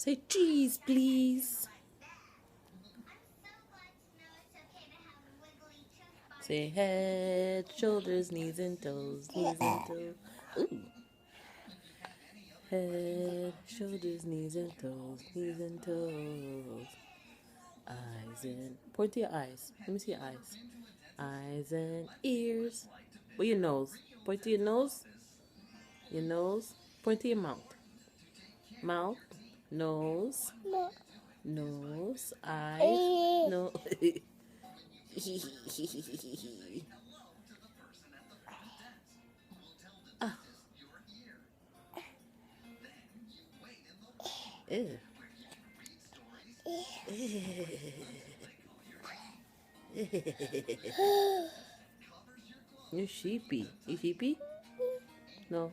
Say cheese, please. Say head, shoulders, knees and toes, knees and toes. Ooh. Head, shoulders, knees and toes, knees and toes. Eyes and point to your eyes. Let me see your eyes. Eyes and ears. Where your nose? Point to your nose. Your nose. Point to your mouth. Mouth. Nose. Nose. Eyes. No. Ah. Ew. You're sheepy. You sheepy? No.